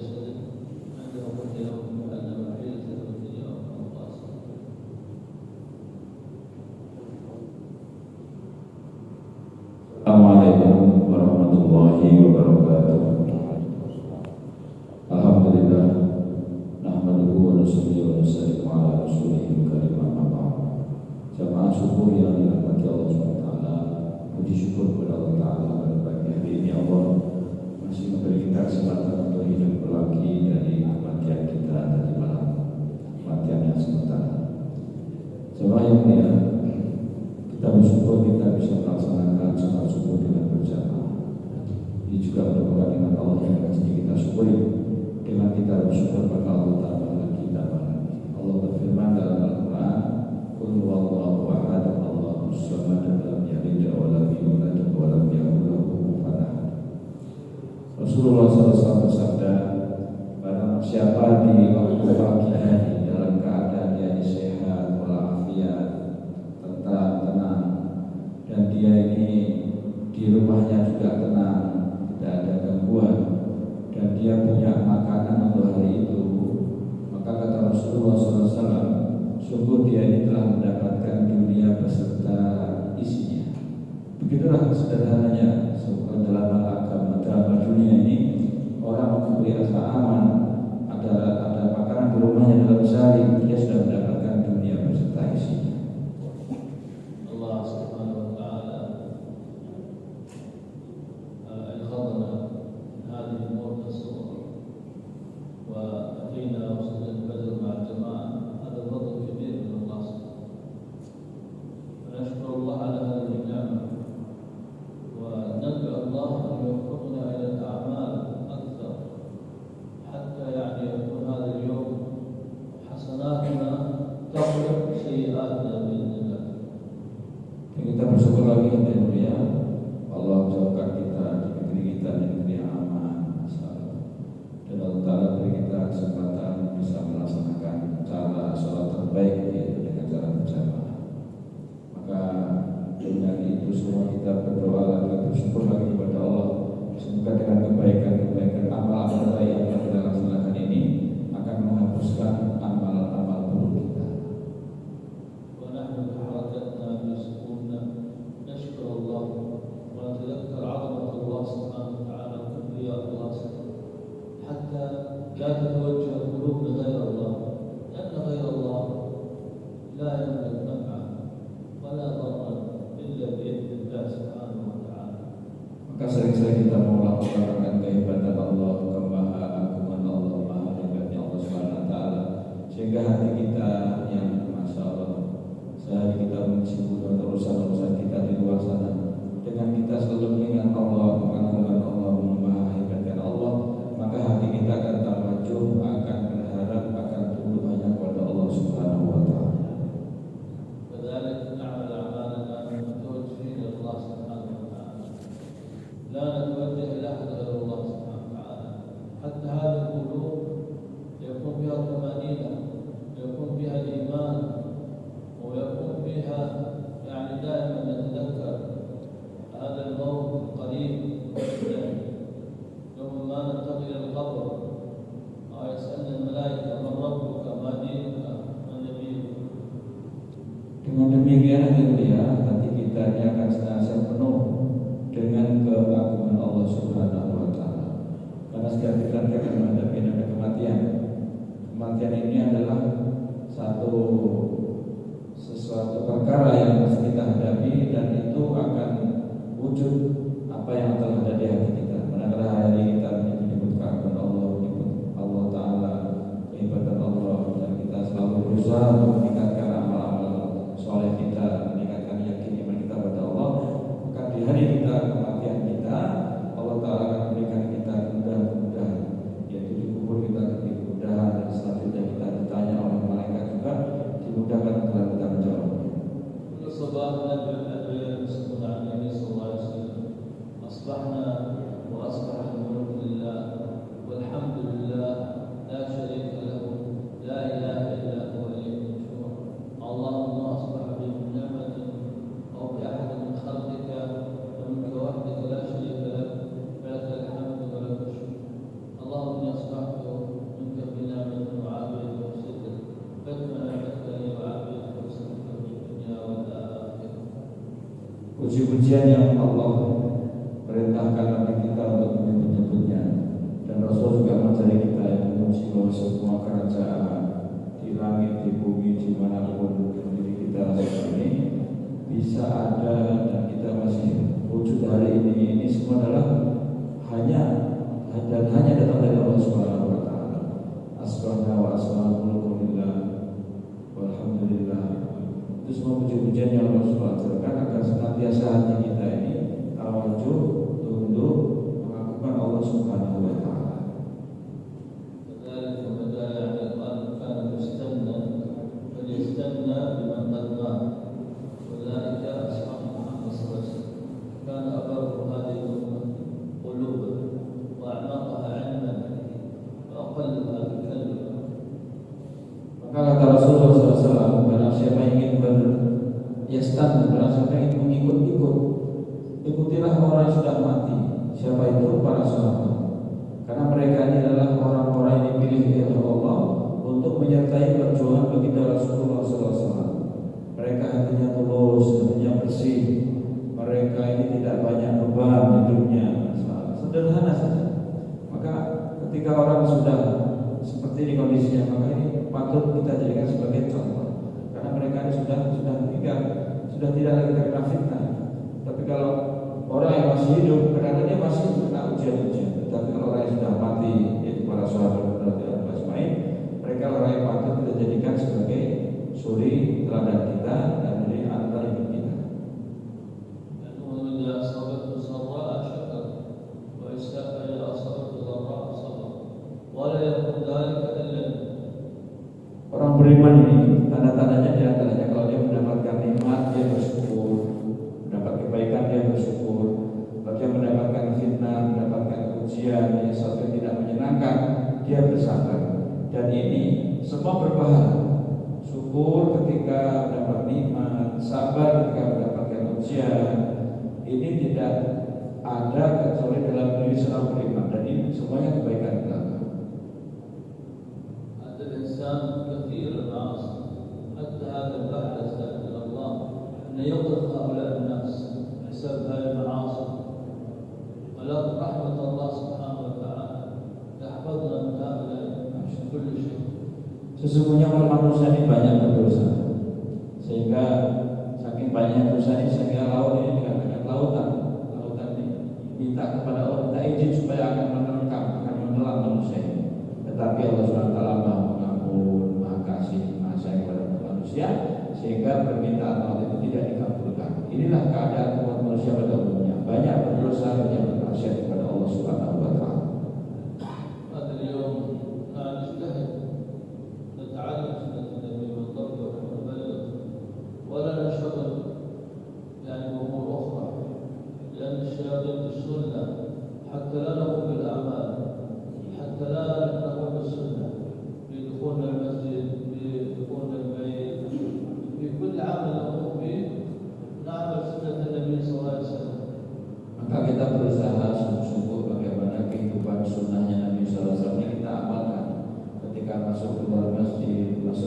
جسد عنده قد يوم كأنما حيلت له الدنيا وأنقاصها. Assalamualaikum warahmatullahi wabarakatuh. Alhamdulillah, nahmaduhu wa nusalli wa nusallimu ala rasulihil karim, amma ba'd. Jamaah subuh yang dirahmati Allah SWT, puji syukur kepada Allah Ta'ala pada pagi hari ini Allah masih memberi kita kesempatan untuk hidup lagi dari kematian kita tadi malam, kematian yang sementara. Jamaah yang mulia, kita bersyukur kita bisa melaksanakan sholat subuh dengan berjamaah. Ini juga merupakan nikmat Allah yang mesti kita syukuri dengan kita bersyukur pada Allah Ta'ala lagi tambah lagi. Allah berfirman dalam Al-Quran, Qul huwallahu ahad, Allahus samad, lam yalid wa lam yulad wa lam yakul lahu kufuwan ahad. Rasulullah SAW bersabda, barang siapa di waktu pagi hari dalam keadaan dia sehat walafiat, tenang, dan dia ini di rumahnya juga tenang, tidak ada gangguan, dan dia punya makanan untuk hari itu, maka kata Rasulullah SAW, sungguh dia ini telah mendapatkan dunia beserta isinya. Begitulah sederhananya dalam agama, dalam dunia ini orang diberi rasa aman, ada makanan di rumahnya dalam sehari, dia sudah mendapatkan dunia beserta isinya. الله سبحانه وتعالى أيقظنا هذه الموت الصغرى وأتينا وصلنا البدر مع الجماعة. هذا فضل كبير من الله سبحانه، ونشكر الله على هذه النعمة وندعو الله أن يوفقنا إلى الأعمال أكثر حتى يكون هذا اليوم حسناتنا تغلب سيئاتنا بإذن الله. Kita bersyukur lagi kepada Mulia Allah jauhkan kita di negeri kita, di negeri aman, dan Allah Ta'ala beri kita kesempatan bisa melaksanakan cara sholat terbaik, yaitu dengan cara berjamaah. Maka dengan itu semua kita berdoa lagi, bersyukur lagi kepada Allah, semoga dengan kebaikan amal-amal baik yang kita laksanakan ini akan menghapuskan amal-amal buruk kita. نشكر الله ونتذكر عظمة الله سبحانه وتعالى وكبرياء الله سبحانه، حتى لا تتوجه القلوب لغير الله، لأن غير الله لا يملك نفعا ولا ضرا إلا بإذن الله سبحانه وتعالى. Maka sering-sering kita mau melakukan kehebatan Allah, kemahaguman Allah, maha hebatnya Allah Subhanahu wa Ta'ala, sehingga hati kita yang Masya Allah, sehari kita menyibukkan urusan-urusan kita di luar sana, dengan kita selalu mengingat Allah, mengagungan Allah, maha hebatkan Allah, maka hati kita akan termajuh, akan berharap, akan tunduk hanya kepada Allah Subhanahu wa Ta'ala. كذلك نعمل أعمالنا متوجهين إلى الله سبحانه وتعالى، لا نتوجه إلى أحد غير الله سبحانه وتعالى، حتى هذه القلوب يكون فيها الطمأنينة، يكون فيها الإيمان، ويكون فيها دائما نتذكر هذا الموت القريب يوم ما ننتقل إلى القبر ويسألنا الملائكة من ربك ما دينك ما نبيك. Dengan demikian hati kita ini akan senantiasa penuh dengan keagungan Allah Subhanahu wa Ta'ala. Karena setiap kita akan menghadapi kematian. Kematian ini adalah sesuatu perkara yang harus kita hadapi, dan itu akan wujud apa yang telah ada di hati kita. Manakala hari kita menyebut keagungan Allah, menyebut Allah Ta'ala, kehebatan Allah, dan kita selalu berusaha untuk meningkatkan amal-amal soleh kita, meningkatkan yakin iman kita pada Allah, maka di hari kematian kita, Allah Ta'ala akan memberikan kita kemudahan-kemudahan, yaitu di kubur kita diberi kemudahan, dan selanjutnya kita ditanya oleh malaikat juga dimudahkan dalam kita menjawab. الصباح ندعو المسلمون عن النبي صلى الله عليه وسلم، أصبحنا puji-pujian yang Allah perintahkan Nabi kita untuk menyebut-nyebutnya, dan Rasul juga mengajari kita yang memuji bahwa semua kerajaan di langit, di bumi, dimanapun diri kita saat ini bisa ada dan kita masih wujud hari ini semua adalah hanya datang dari Allah Subhanahu wa taala. Asbahna wa asbahul lillah walhamdulillah. Itu semua puji-pujian yang Allah Subhanahu wa taala agar senantiasa hati kita ini tawajuh tunduk mengakukan Allah Subhanahu wa taala. Kata Rasulullah SAW, barang siapa ingin barang siapa ingin mengikut-ikut, ikutilah orang yang sudah mati. Siapa itu? Para sahabat. Karena mereka ini adalah orang-orang yang dipilih oleh Allah untuk menyertai perjuangan baginda Rasulullah SAW. Mereka hatinya tulus, hatinya bersih. Mereka ini tidak banyak beban hidupnya, sederhana saja. Maka ketika orang sudah seperti ini kondisinya, maka ini patut kita jadikan sebagai contoh. Karena mereka ini sudah meninggal, sudah tidak lagi terkena fitnah. Tapi kalau orang yang masih hidup, karena dia masih kena ujian-ujian. Tetapi kalau orang yang sudah mati, yaitu para sahabat radhiyallahu anhum, mereka orang yang patut kita jadikan sebagai suri teladan kita dan dari antar hidup kita. Orang beriman ini tanda-tandanya diantaranya kalau dia mendapatkan nikmat dia bersyukur, mendapat kebaikan dia bersyukur. Kalau dia mendapatkan fitnah, mendapatkan ujian yang sesuatu tidak menyenangkan, dia bersabar. Dan ini semua berpahala. Syukur ketika mendapat nikmat, sabar ketika mendapatkan ujian. Ini tidak ada kecuali dalam diri seorang beriman, dan ini semuanya kebaikan belaka. كثير المعاصي حتى هذا البحث يستغفر الله أن يقف هؤلاء الناس بسبب هذه المعاصي، ولكن رحمة الله سبحانه وتعالى يحفظنا من هؤلاء من كل شيء. Sesungguhnya manusia ini banyak berdosa, sehingga saking banyak dosa ini sehingga laut ini dikatakan lautan ini minta kepada Allah, minta izin supaya akan menerkam, akan menelan manusia ini. Tetapi Allah SWT Maha kasih, Maha sayang kepada manusia, sehingga permintaan Allah itu tidak dikabulkan. Inilah keadaan umat manusia pada umumnya, banyak berdosa, banyak bermaksiat kepada Allah Subhanahu wa taala. حتى لا نقوم بالأعمال، حتى لا نقوم بالسنة، بدخول المسجد، بدخول البيت، في كل عمل نقوم به نعمل سنة النبي صلى الله عليه وسلم. Maka kita berusaha sungguh-sungguh bagaimana kehidupan sunnahnya Nabi SAW kita amalkan ketika masuk ke dalam masjid, masuk